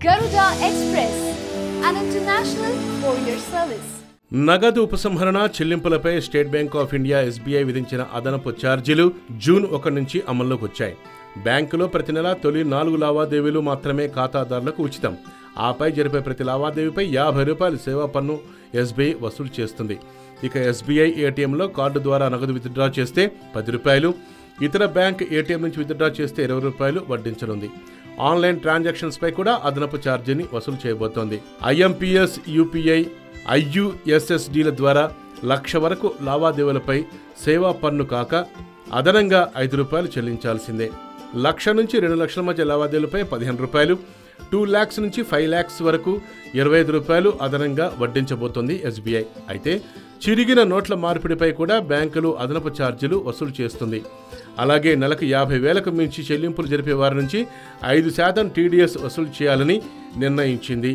Garuda Express, an international courier service. నగదు ఉపసంహరణ చెల్లింపులపై state bank of India SBI విధించిన అదనపు ఛార్జీలు జూన్ 1 నుంచి అమల్లోకి వచ్చాయి. బ్యాంకులో ప్రతి నెల తొలి 4 లావాదేవీలు మాత్రమే ఖాతాదారులకు ఉచితం. ఆపై జరిపే ప్రతి లావాదేవీపై ₹50 సేవా పన్ను SBI వసూలు చేస్తుంది. ఇక SBI ATMలో కార్డు ద్వారా నగదు విత్డ్రా చేస్తే ₹10, ఇతర బ్యాంక్ ATM నుంచి విత్డ్రా చేస్తే ₹20 వడ్డించనుంది. ఆన్లైన్ ట్రాన్సాక్షన్స్ పై కూడా అదనపు ఛార్జీని వసూలు చేయబోతోంది. IMPS, UPI, IUSSDల ద్వారా ₹1,00,000 వరకు లావాదేవీలపై సేవా పన్ను కాక అదనంగా ₹5 చెల్లించాల్సిందే. 1,00,000 నుంచి 2,00,000 మధ్య లావాదేవీలపై ₹15, 2 lakhs నుంచి 5 lakhs వరకు ₹25 అదనంగా వడ్డించబోతోంది SBI. అయితే చిరిగిన నోట్ల మార్పిడిపై కూడా బ్యాంకులు అదనపు ఛార్జీలు వసూలు చేస్తుంది. అలాగే నెలకు 50,000కు మించి చెల్లింపులు జరిపే వారి నుంచి 5% TDS వసూలు చేయాలని నిర్ణయించింది.